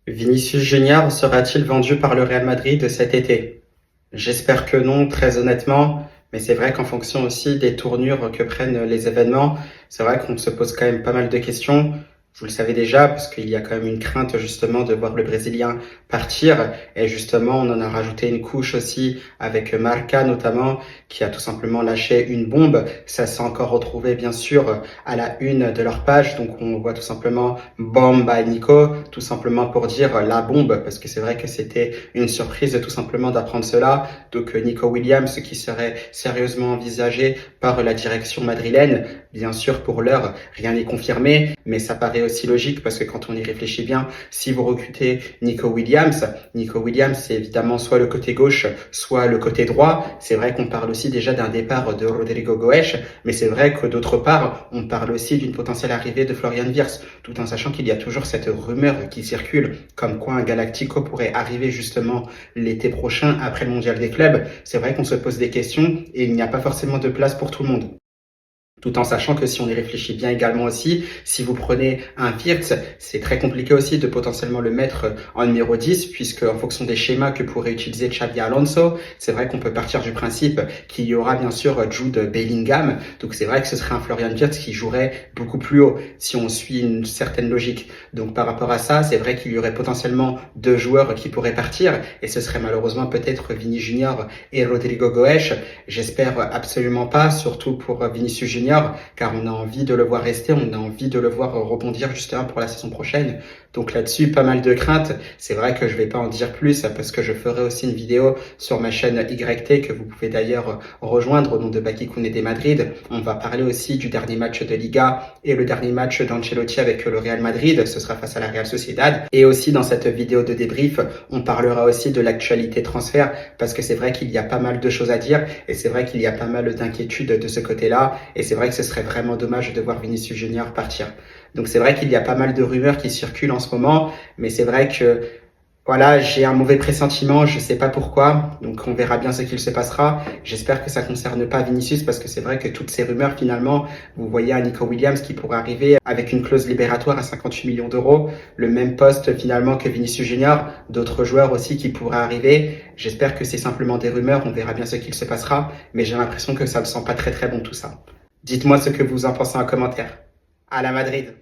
Vinicius Junior sera-t-il vendu par le Real Madrid cet été? J'espère que non, très honnêtement, mais c'est vrai qu'en fonction aussi des tournures que prennent les événements, c'est vrai qu'on se pose quand même pas mal de questions. Vous le savez déjà, parce qu'il y a quand même une crainte justement de voir le Brésilien partir. Et justement, on en a rajouté une couche aussi avec Marca notamment, qui a tout simplement lâché une bombe. Ça s'est encore retrouvé bien sûr à la une de leur page. Donc on voit tout simplement Bomb by Nico, tout simplement pour dire la bombe, parce que c'est vrai que c'était une surprise tout simplement d'apprendre cela. Donc Nico Williams qui serait sérieusement envisagé par la direction madrilène. Bien sûr, pour l'heure, rien n'est confirmé, mais ça paraît aussi logique parce que quand on y réfléchit bien, si vous recrutez Nico Williams, c'est évidemment soit le côté gauche, soit le côté droit. C'est vrai qu'on parle aussi déjà d'un départ de Rodrigo Goes, mais c'est vrai que d'autre part, on parle aussi d'une potentielle arrivée de Florian Wirtz, tout en sachant qu'il y a toujours cette rumeur qui circule, comme quoi un Galactico pourrait arriver justement l'été prochain après le Mondial des clubs. C'est vrai qu'on se pose des questions et il n'y a pas forcément de place pour tout le monde. Tout en sachant que si on y réfléchit bien également aussi, si vous prenez un Wirtz, c'est très compliqué aussi de potentiellement le mettre en numéro 10, puisque en fonction des schémas que pourrait utiliser Xabi Alonso, c'est vrai qu'on peut partir du principe qu'il y aura bien sûr Jude Bellingham. Donc c'est vrai que ce serait un Florian Wirtz qui jouerait beaucoup plus haut, si on suit une certaine logique. Donc par rapport à ça, c'est vrai qu'il y aurait potentiellement deux joueurs qui pourraient partir, et ce serait malheureusement peut-être Vini Junior et Rodrigo Goes. J'espère absolument pas, surtout pour Vinicius Junior, car on a envie de le voir rester, on a envie de le voir rebondir justement pour la saison prochaine. Donc là-dessus, pas mal de craintes. C'est vrai que je vais pas en dire plus parce que je ferai aussi une vidéo sur ma chaîne YT que vous pouvez d'ailleurs rejoindre au nom de Baki Kounedé Madrid. On va parler aussi du dernier match de Liga et le dernier match d'Ancelotti avec le Real Madrid. Ce sera face à la Real Sociedad. Et aussi dans cette vidéo de débrief, on parlera aussi de l'actualité transfert parce que c'est vrai qu'il y a pas mal de choses à dire et c'est vrai qu'il y a pas mal d'inquiétudes de ce côté-là. Et c'est vrai que ce serait vraiment dommage de voir Vinicius Junior partir. Donc c'est vrai qu'il y a pas mal de rumeurs qui circulent en ce moment, mais c'est vrai que voilà, j'ai un mauvais pressentiment, je sais pas pourquoi, donc on verra bien ce qu'il se passera. J'espère que ça concerne pas Vinicius parce que c'est vrai que toutes ces rumeurs finalement, vous voyez un Nico Williams qui pourrait arriver avec une clause libératoire à 58 millions d'euros, le même poste finalement que Vinicius Junior, d'autres joueurs aussi qui pourraient arriver. J'espère que c'est simplement des rumeurs, on verra bien ce qu'il se passera, mais j'ai l'impression que ça ne sent pas très très bon tout ça. Dites-moi ce que vous en pensez en commentaire. À la Madrid!